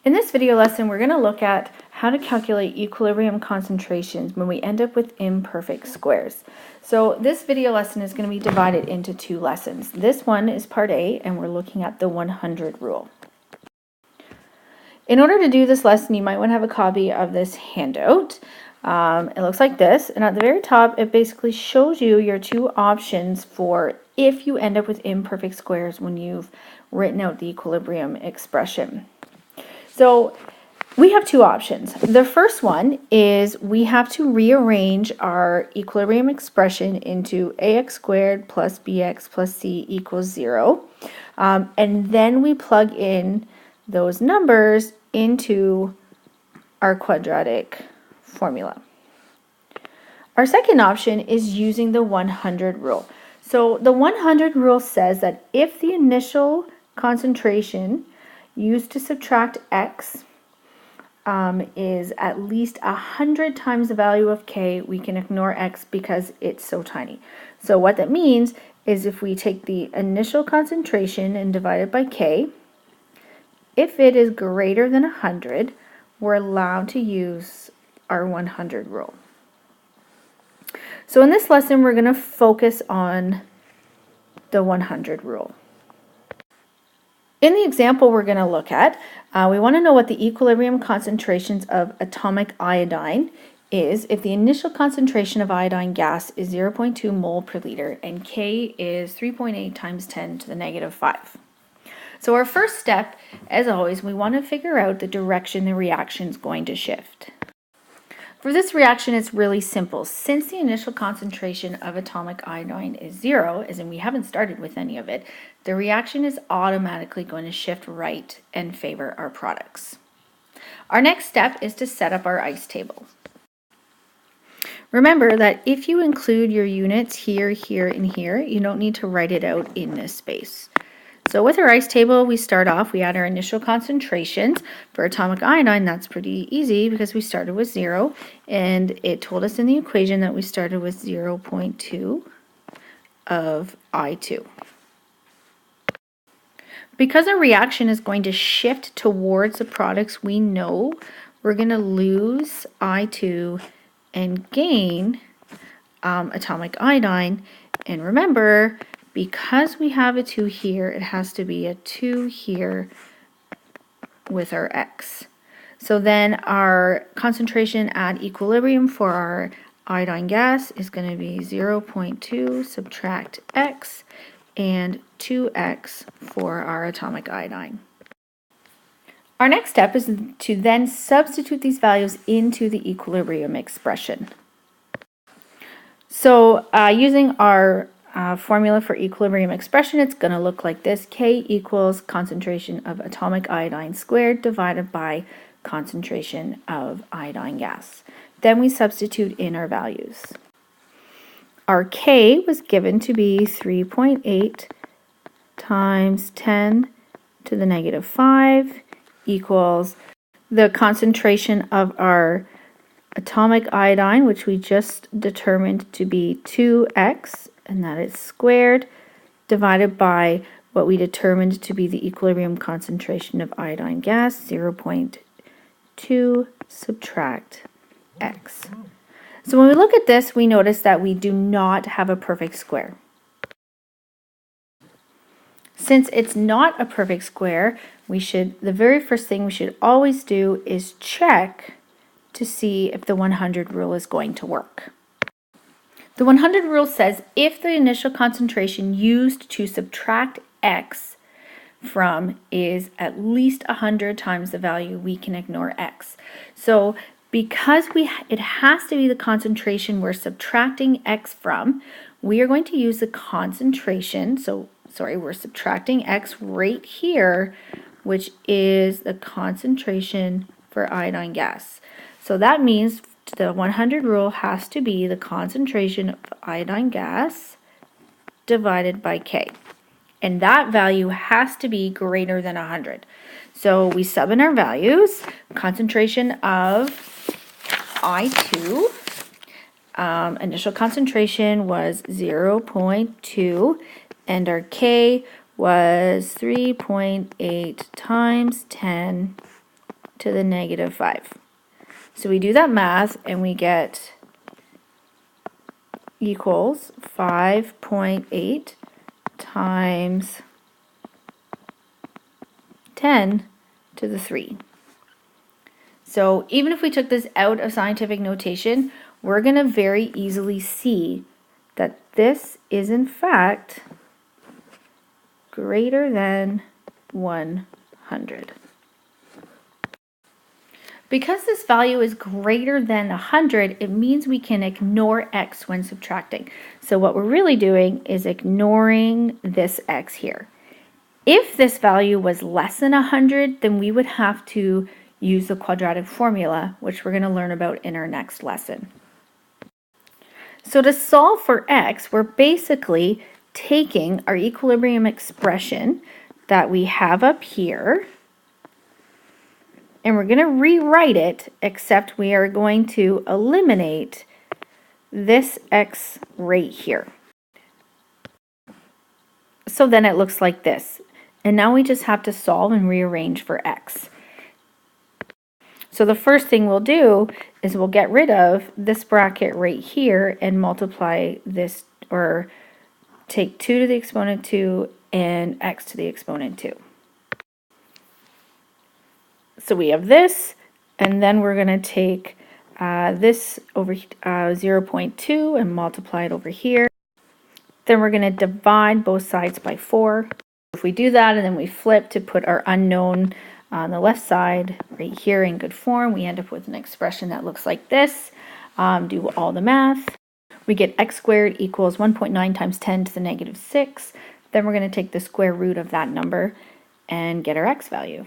In this video lesson, we're going to look at how to calculate equilibrium concentrations when we end up with imperfect squares. So this video lesson is going to be divided into two lessons. This one is part A, and we're looking at the 100 rule. In order to do this lesson, you might want to have a copy of this handout. It looks like this, and at the very top, it basically shows you your two options for if you end up with imperfect squares when you've written out the equilibrium expression. So we have two options. The first one is we have to rearrange our equilibrium expression into ax squared plus bx plus c equals 0. And then we plug in those numbers into our quadratic formula. Our second option is using the 100 rule. So the 100 rule says that if the initial concentration used to subtract x is at least 100 times the value of k, we can ignore x because it's so tiny. So what that means is if we take the initial concentration and divide it by k, if it is greater than 100, we're allowed to use our 100 rule. So in this lesson, we're going to focus on the 100 rule. In the example we're going to look at, we want to know what the equilibrium concentrations of atomic iodine is if the initial concentration of iodine gas is 0.2 mole per liter and K is 3.8 times 10 to the negative 5. So our first step, as always, we want to figure out the direction the reaction is going to shift. For this reaction, it's really simple. Since the initial concentration of atomic iodine is 0, as in we haven't started with any of it, the reaction is automatically going to shift right and favor our products. Our next step is to set up our ice table. Remember that if you include your units here, here, and here, you don't need to write it out in this space. So with our ice table, we start off, we add our initial concentrations. For atomic iodine, that's pretty easy because we started with 0, and it told us in the equation that we started with 0.2 of I2. Because a reaction is going to shift towards the products we know, we're going to lose I2 and gain atomic iodine. And remember, because we have a 2 here, it has to be a 2 here with our x. So then our concentration at equilibrium for our iodine gas is going to be 0.2 subtract x and 2x for our atomic iodine. Our next step is to then substitute these values into the equilibrium expression. So using our formula for equilibrium expression, it's going to look like this. K equals concentration of atomic iodine squared divided by concentration of iodine gas. Then we substitute in our values. Our K was given to be 3.8 times 10 to the negative 5 equals the concentration of our atomic iodine, which we just determined to be 2x, and that is squared, divided by what we determined to be the equilibrium concentration of iodine gas, 0.2 subtract x. So when we look at this, we notice that we do not have a perfect square. Since it's not a perfect square, the very first thing we should always do is check to see if the 100 rule is going to work. The 100 rule says if the initial concentration used to subtract x from is at least 100 times the value, we can ignore x. So because it has to be the concentration we're subtracting x from, we are going to use the concentration. We're subtracting x right here, which is the concentration for iodine gas. So that means the 100 rule has to be the concentration of iodine gas divided by K. And that value has to be greater than 100. So we sub in our values. Concentration of I2, initial concentration was 0.2, and our K was 3.8 times 10 to the negative 5. So we do that math and we get equals 5.8 times 10 to the 3. So even if we took this out of scientific notation, we're going to very easily see that this is in fact greater than 100. Because this value is greater than 100, it means we can ignore x when subtracting. So what we're really doing is ignoring this x here. If this value was less than 100, then we would have to use the quadratic formula, which we're going to learn about in our next lesson. So to solve for x, we're basically taking our equilibrium expression that we have up here, and we're going to rewrite it, except we are going to eliminate this x right here. So then it looks like this. And now we just have to solve and rearrange for x. So the first thing we'll do is we'll get rid of this bracket right here and multiply this, or take 2 to the exponent 2 and x to the exponent 2. So we have this, and then we're going to take this over 0.2 and multiply it over here. Then we're going to divide both sides by 4. If we do that and then we flip to put our unknown on the left side right here in good form, we end up with an expression that looks like this. Do all the math. We get x squared equals 1.9 times 10 to the negative 6. Then we're going to take the square root of that number and get our x value.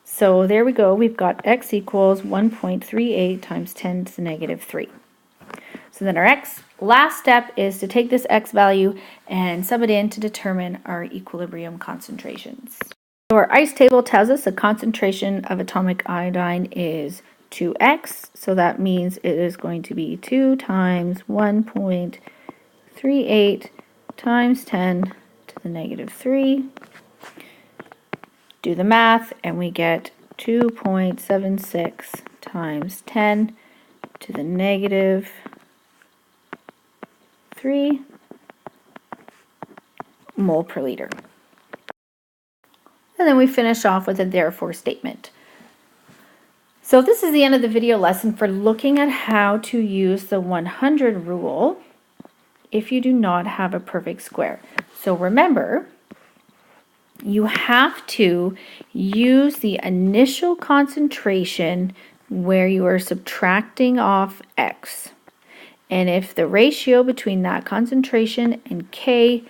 So there we go. We've got x equals 1.38 times 10 to the negative 3. So then our last step is to take this x value and sub it in to determine our equilibrium concentrations. So our ICE table tells us the concentration of atomic iodine is 2x. So that means it is going to be 2 times 1.38 times 10 to the negative 3. Do the math, and we get 2.76 times 10 to the negative 3 mole per liter. And then we finish off with a therefore statement. So this is the end of the video lesson for looking at how to use the 100 rule if you do not have a perfect square. So remember, you have to use the initial concentration where you are subtracting off x. And if the ratio between that concentration and K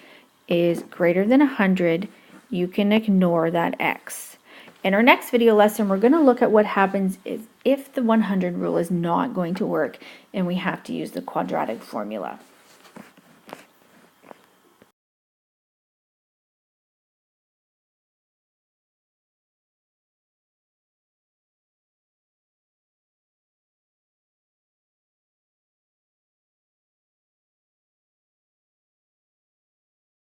is greater than 100, you can ignore that x. In our next video lesson, we're going to look at what happens if the 100 rule is not going to work and we have to use the quadratic formula.